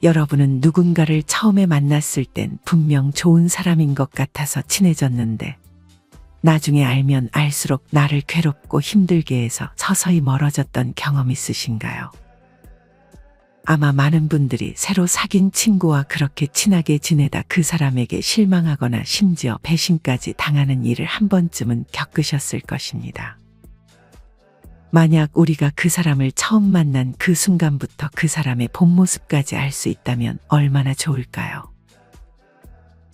여러분은 누군가를 처음에 만났을 땐 분명 좋은 사람인 것 같아서 친해졌는데 나중에 알면 알수록 나를 괴롭고 힘들게 해서 서서히 멀어졌던 경험 있으신가요? 아마 많은 분들이 새로 사귄 친구와 그렇게 친하게 지내다 그 사람에게 실망하거나 심지어 배신까지 당하는 일을 한 번쯤은 겪으셨을 것입니다. 만약 우리가 그 사람을 처음 만난 그 순간부터 그 사람의 본 모습까지 알 수 있다면 얼마나 좋을까요?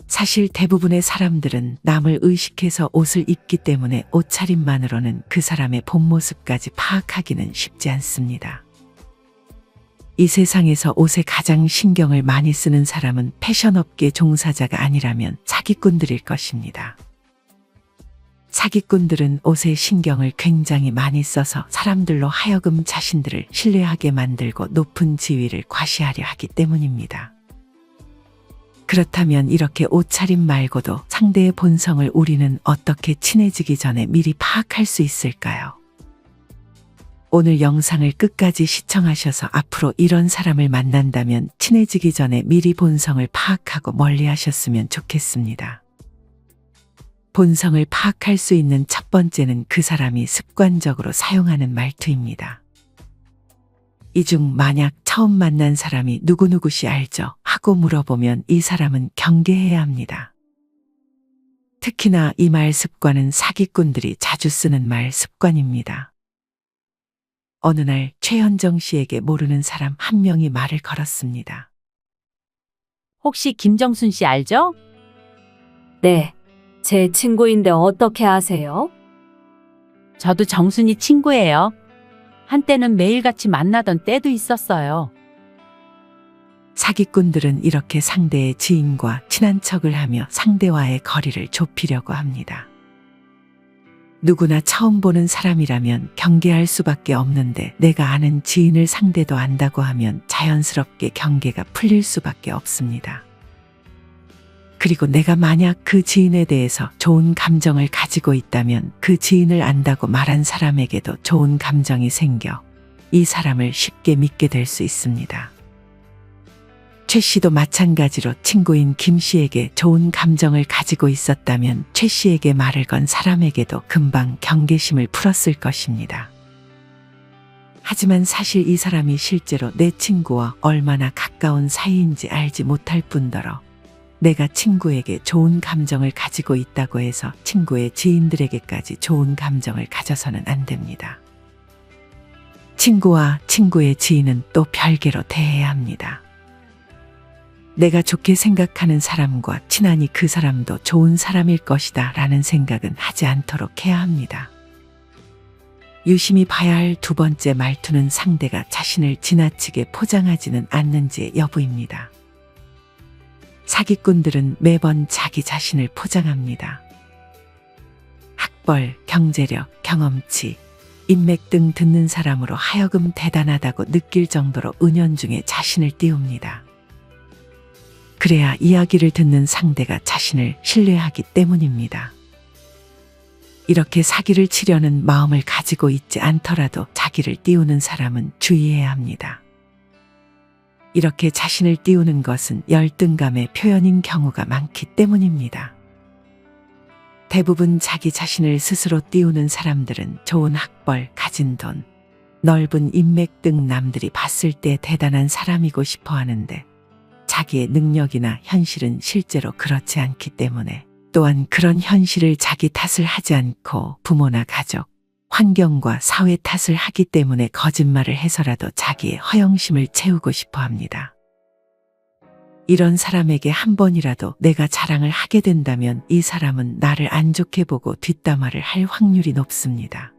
사실 대부분의 사람들은 남을 의식해서 옷을 입기 때문에 옷차림만으로는 그 사람의 본 모습까지 파악하기는 쉽지 않습니다. 이 세상에서 옷에 가장 신경을 많이 쓰는 사람은 패션업계 종사자가 아니라면 사기꾼들일 것입니다. 사기꾼들은 옷에 신경을 굉장히 많이 써서 사람들로 하여금 자신들을 신뢰하게 만들고 높은 지위를 과시하려 하기 때문입니다. 그렇다면 이렇게 옷차림 말고도 상대의 본성을 우리는 어떻게 친해지기 전에 미리 파악할 수 있을까요? 오늘 영상을 끝까지 시청하셔서 앞으로 이런 사람을 만난다면 친해지기 전에 미리 본성을 파악하고 멀리 하셨으면 좋겠습니다. 본성을 파악할 수 있는 첫 번째는 그 사람이 습관적으로 사용하는 말투입니다. 이 중 만약 처음 만난 사람이 누구누구씨 알죠? 하고 물어보면 이 사람은 경계해야 합니다. 특히나 이 말 습관은 사기꾼들이 자주 쓰는 말 습관입니다. 어느 날 최현정 씨에게 모르는 사람 한 명이 말을 걸었습니다. 혹시 김정순 씨 알죠? 네, 제 친구인데 어떻게 아세요? 저도 정순이 친구예요. 한때는 매일같이 만나던 때도 있었어요. 사기꾼들은 이렇게 상대의 지인과 친한 척을 하며 상대와의 거리를 좁히려고 합니다. 누구나 처음 보는 사람이라면 경계할 수밖에 없는데 내가 아는 지인을 상대도 안다고 하면 자연스럽게 경계가 풀릴 수밖에 없습니다. 그리고 내가 만약 그 지인에 대해서 좋은 감정을 가지고 있다면 그 지인을 안다고 말한 사람에게도 좋은 감정이 생겨 이 사람을 쉽게 믿게 될 수 있습니다. 최 씨도 마찬가지로 친구인 김 씨에게 좋은 감정을 가지고 있었다면 최 씨에게 말을 건 사람에게도 금방 경계심을 풀었을 것입니다. 하지만 사실 이 사람이 실제로 내 친구와 얼마나 가까운 사이인지 알지 못할 뿐더러 내가 친구에게 좋은 감정을 가지고 있다고 해서 친구의 지인들에게까지 좋은 감정을 가져서는 안 됩니다. 친구와 친구의 지인은 또 별개로 대해야 합니다. 내가 좋게 생각하는 사람과 친하니 그 사람도 좋은 사람일 것이다 라는 생각은 하지 않도록 해야 합니다. 유심히 봐야 할 두 번째 말투는 상대가 자신을 지나치게 포장하지는 않는지의 여부입니다. 사기꾼들은 매번 자기 자신을 포장합니다. 학벌, 경제력, 경험치, 인맥 등 듣는 사람으로 하여금 대단하다고 느낄 정도로 은연중에 자신을 띄웁니다. 그래야 이야기를 듣는 상대가 자신을 신뢰하기 때문입니다. 이렇게 사기를 치려는 마음을 가지고 있지 않더라도 자기를 띄우는 사람은 주의해야 합니다. 이렇게 자신을 띄우는 것은 열등감의 표현인 경우가 많기 때문입니다. 대부분 자기 자신을 스스로 띄우는 사람들은 좋은 학벌, 가진 돈, 넓은 인맥 등 남들이 봤을 때 대단한 사람이고 싶어 하는데 자기의 능력이나 현실은 실제로 그렇지 않기 때문에 또한 그런 현실을 자기 탓을 하지 않고 부모나 가족, 환경과 사회 탓을 하기 때문에 거짓말을 해서라도 자기의 허영심을 채우고 싶어 합니다. 이런 사람에게 한 번이라도 내가 자랑을 하게 된다면 이 사람은 나를 안 좋게 보고 뒷담화를 할 확률이 높습니다.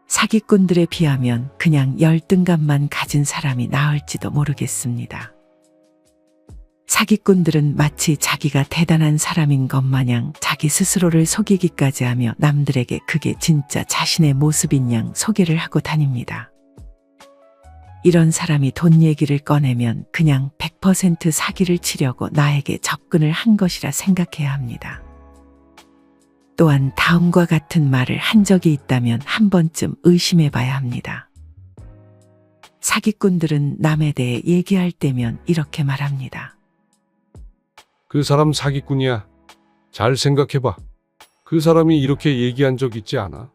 사기꾼들에 비하면 그냥 열등감만 가진 사람이 나을지도 모르겠습니다. 사기꾼들은 마치 자기가 대단한 사람인 것 마냥 자기 스스로를 속이기까지 하며 남들에게 그게 진짜 자신의 모습인 양 소개를 하고 다닙니다. 이런 사람이 돈 얘기를 꺼내면 그냥 100% 사기를 치려고 나에게 접근을 한 것이라 생각해야 합니다. 또한 다음과 같은 말을 한 적이 있다면 한 번쯤 의심해 봐야 합니다. 사기꾼들은 남에 대해 얘기할 때면 이렇게 말합니다. 그 사람 사기꾼이야. 잘 생각해봐. 그 사람이 이렇게 얘기한 적 있지 않아?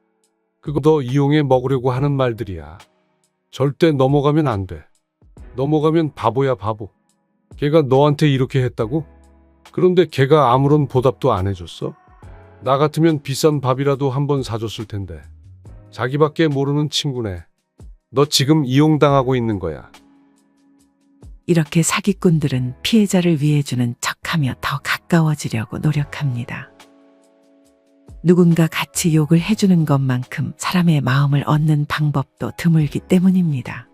그거 너 이용해 먹으려고 하는 말들이야. 절대 넘어가면 안 돼. 넘어가면 바보야, 바보. 걔가 너한테 이렇게 했다고? 그런데 걔가 아무런 보답도 안 해줬어? 나 같으면 비싼 밥이라도 한번 사줬을 텐데. 자기밖에 모르는 친구네. 너 지금 이용당하고 있는 거야. 이렇게 사기꾼들은 피해자를 위해주는 척하며 더 가까워지려고 노력합니다. 누군가 같이 욕을 해주는 것만큼 사람의 마음을 얻는 방법도 드물기 때문입니다.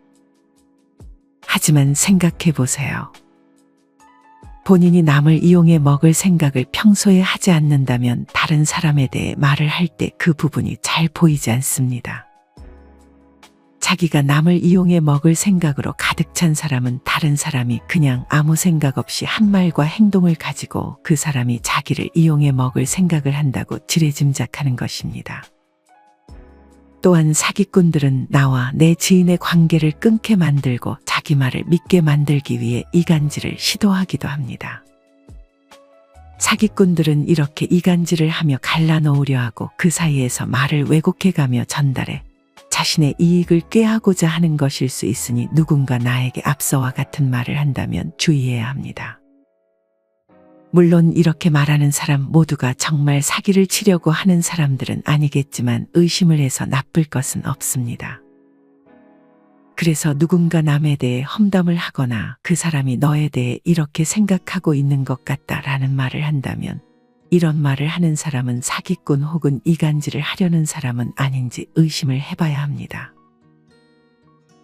하지만 생각해 보세요. 본인이 남을 이용해 먹을 생각을 평소에 하지 않는다면 다른 사람에 대해 말을 할 때 그 부분이 잘 보이지 않습니다. 자기가 남을 이용해 먹을 생각으로 가득 찬 사람은 다른 사람이 그냥 아무 생각 없이 한 말과 행동을 가지고 그 사람이 자기를 이용해 먹을 생각을 한다고 지레짐작하는 것입니다. 또한 사기꾼들은 나와 내 지인의 관계를 끊게 만들고 자기 말을 믿게 만들기 위해 이간질을 시도하기도 합니다. 사기꾼들은 이렇게 이간질을 하며 갈라놓으려 하고 그 사이에서 말을 왜곡해가며 전달해 자신의 이익을 꾀하고자 하는 것일 수 있으니 누군가 나에게 앞서와 같은 말을 한다면 주의해야 합니다. 물론 이렇게 말하는 사람 모두가 정말 사기를 치려고 하는 사람들은 아니겠지만 의심을 해서 나쁠 것은 없습니다. 그래서 누군가 남에 대해 험담을 하거나 그 사람이 너에 대해 이렇게 생각하고 있는 것 같다라는 말을 한다면 이런 말을 하는 사람은 사기꾼 혹은 이간질을 하려는 사람은 아닌지 의심을 해봐야 합니다.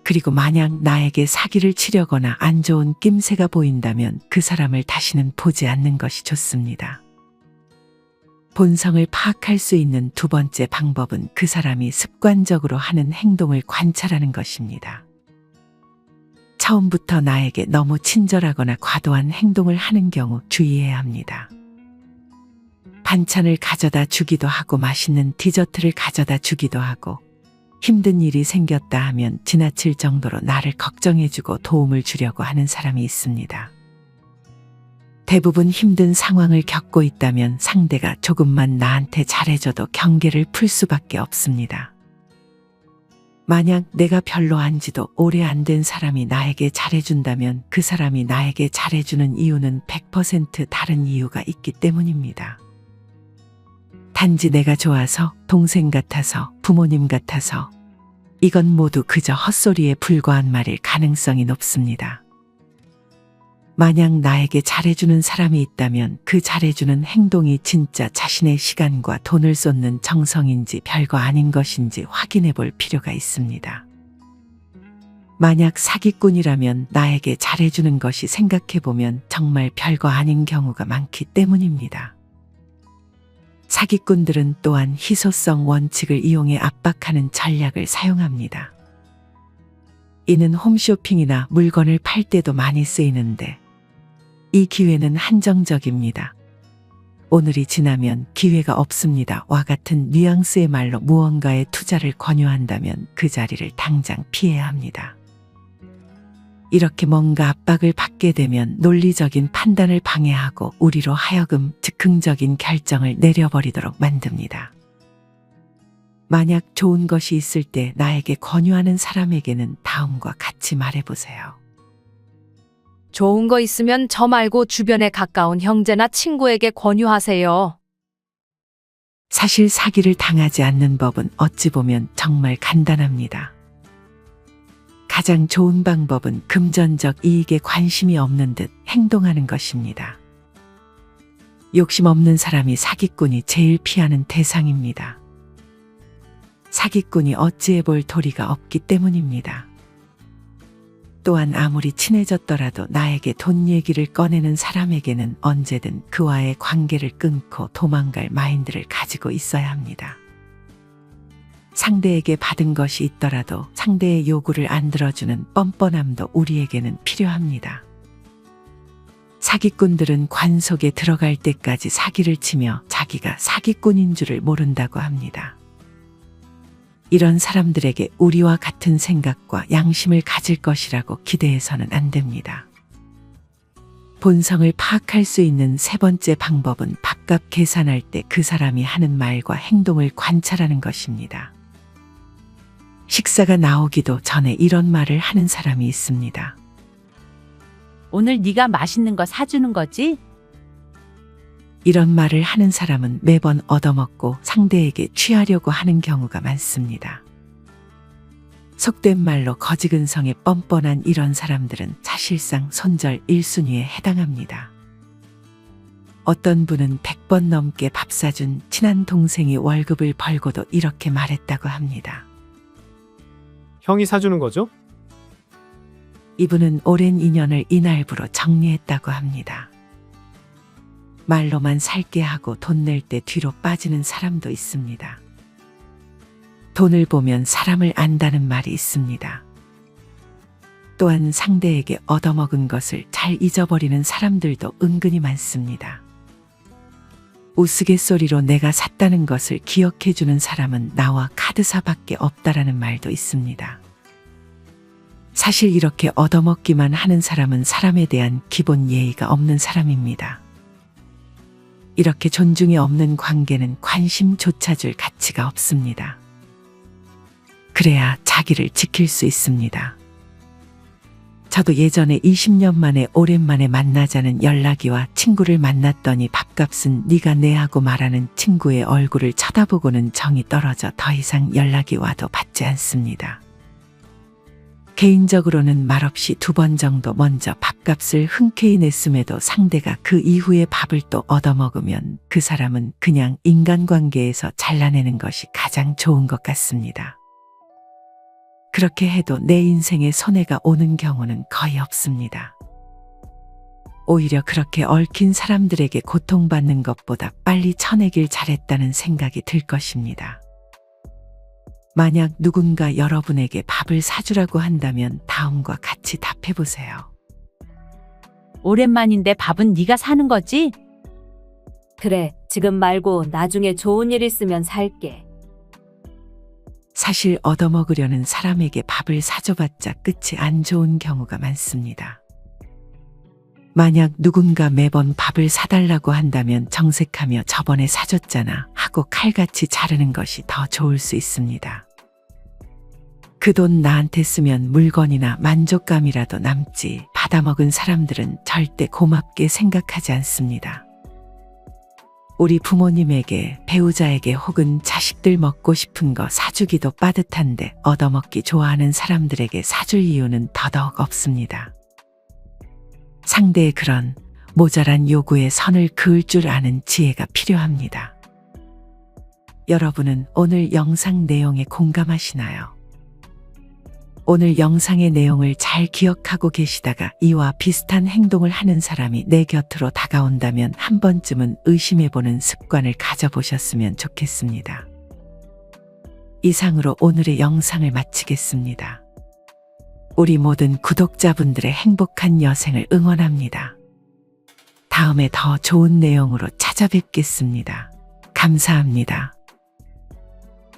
그리고 만약 나에게 사기를 치려거나 안 좋은 낌새가 보인다면 그 사람을 다시는 보지 않는 것이 좋습니다. 본성을 파악할 수 있는 두 번째 방법은 그 사람이 습관적으로 하는 행동을 관찰하는 것입니다. 처음부터 나에게 너무 친절하거나 과도한 행동을 하는 경우 주의해야 합니다. 반찬을 가져다 주기도 하고 맛있는 디저트를 가져다 주기도 하고 힘든 일이 생겼다 하면 지나칠 정도로 나를 걱정해주고 도움을 주려고 하는 사람이 있습니다. 대부분 힘든 상황을 겪고 있다면 상대가 조금만 나한테 잘해줘도 경계를 풀 수밖에 없습니다. 만약 내가 별로 안지도 오래 안 된 사람이 나에게 잘해준다면 그 사람이 나에게 잘해주는 이유는 100% 다른 이유가 있기 때문입니다. 단지 내가 좋아서, 동생 같아서, 부모님 같아서 이건 모두 그저 헛소리에 불과한 말일 가능성이 높습니다. 만약 나에게 잘해주는 사람이 있다면 그 잘해주는 행동이 진짜 자신의 시간과 돈을 쏟는 정성인지 별거 아닌 것인지 확인해 볼 필요가 있습니다. 만약 사기꾼이라면 나에게 잘해주는 것이 생각해보면 정말 별거 아닌 경우가 많기 때문입니다. 사기꾼들은 또한 희소성 원칙을 이용해 압박하는 전략을 사용합니다. 이는 홈쇼핑이나 물건을 팔 때도 많이 쓰이는데 이 기회는 한정적입니다. 오늘이 지나면 기회가 없습니다. 와 같은 뉘앙스의 말로 무언가에 투자를 권유한다면 그 자리를 당장 피해야 합니다. 이렇게 뭔가 압박을 받게 되면 논리적인 판단을 방해하고 우리로 하여금 즉흥적인 결정을 내려버리도록 만듭니다. 만약 좋은 것이 있을 때 나에게 권유하는 사람에게는 다음과 같이 말해보세요. 좋은 거 있으면 저 말고 주변에 가까운 형제나 친구에게 권유하세요. 사실 사기를 당하지 않는 법은 어찌 보면 정말 간단합니다. 가장 좋은 방법은 금전적 이익에 관심이 없는 듯 행동하는 것입니다. 욕심 없는 사람이 사기꾼이 제일 피하는 대상입니다. 사기꾼이 어찌해 볼 도리가 없기 때문입니다. 또한 아무리 친해졌더라도 나에게 돈 얘기를 꺼내는 사람에게는 언제든 그와의 관계를 끊고 도망갈 마인드를 가지고 있어야 합니다. 상대에게 받은 것이 있더라도 상대의 요구를 안 들어주는 뻔뻔함도 우리에게는 필요합니다. 사기꾼들은 관 속에 들어갈 때까지 사기를 치며 자기가 사기꾼인 줄을 모른다고 합니다. 이런 사람들에게 우리와 같은 생각과 양심을 가질 것이라고 기대해서는 안 됩니다. 본성을 파악할 수 있는 세 번째 방법은 밥값 계산할 때 그 사람이 하는 말과 행동을 관찰하는 것입니다. 식사가 나오기도 전에 이런 말을 하는 사람이 있습니다. 오늘 네가 맛있는 거 사주는 거지? 이런 말을 하는 사람은 매번 얻어먹고 상대에게 취하려고 하는 경우가 많습니다. 속된 말로 거지근성에 뻔뻔한 이런 사람들은 사실상 손절 1순위에 해당합니다. 어떤 분은 100번 넘게 밥 사준 친한 동생이 월급을 벌고도 이렇게 말했다고 합니다. 형이 사주는 거죠? 이분은 오랜 인연을 이날부로 정리했다고 합니다. 말로만 살게 하고 돈 낼 때 뒤로 빠지는 사람도 있습니다. 돈을 보면 사람을 안다는 말이 있습니다. 또한 상대에게 얻어먹은 것을 잘 잊어버리는 사람들도 은근히 많습니다. 우스갯소리로 내가 샀다는 것을 기억해주는 사람은 나와 카드사밖에 없다라는 말도 있습니다. 사실 이렇게 얻어먹기만 하는 사람은 사람에 대한 기본 예의가 없는 사람입니다. 이렇게 존중이 없는 관계는 관심조차 줄 가치가 없습니다. 그래야 자기를 지킬 수 있습니다. 저도 예전에 20년 만에 오랜만에 만나자는 연락이와 친구를 만났더니 밥값은 네가 내 하고 말하는 친구의 얼굴을 쳐다보고는 정이 떨어져 더 이상 연락이 와도 받지 않습니다. 개인적으로는 말없이 2번 정도 먼저 밥값을 흔쾌히 냈음에도 상대가 그 이후에 밥을 또 얻어먹으면 그 사람은 그냥 인간관계에서 잘라내는 것이 가장 좋은 것 같습니다. 그렇게 해도 내 인생에 손해가 오는 경우는 거의 없습니다. 오히려 그렇게 얽힌 사람들에게 고통받는 것보다 빨리 쳐내길 잘했다는 생각이 들 것입니다. 만약 누군가 여러분에게 밥을 사주라고 한다면 다음과 같이 답해보세요. 오랜만인데 밥은 네가 사는 거지? 그래, 지금 말고 나중에 좋은 일 있으면 살게. 사실 얻어먹으려는 사람에게 밥을 사줘봤자 끝이 안 좋은 경우가 많습니다. 만약 누군가 매번 밥을 사달라고 한다면 정색하며 저번에 사줬잖아 하고 칼같이 자르는 것이 더 좋을 수 있습니다. 그 돈 나한테 쓰면 물건이나 만족감이라도 남지 받아먹은 사람들은 절대 고맙게 생각하지 않습니다. 우리 부모님에게, 배우자에게 혹은 자식들 먹고 싶은 거 사주기도 빠듯한데 얻어먹기 좋아하는 사람들에게 사줄 이유는 더더욱 없습니다. 상대의 그런 모자란 요구에 선을 그을 줄 아는 지혜가 필요합니다. 여러분은 오늘 영상 내용에 공감하시나요? 오늘 영상의 내용을 잘 기억하고 계시다가 이와 비슷한 행동을 하는 사람이 내 곁으로 다가온다면 한 번쯤은 의심해보는 습관을 가져보셨으면 좋겠습니다. 이상으로 오늘의 영상을 마치겠습니다. 우리 모든 구독자분들의 행복한 여생을 응원합니다. 다음에 더 좋은 내용으로 찾아뵙겠습니다. 감사합니다.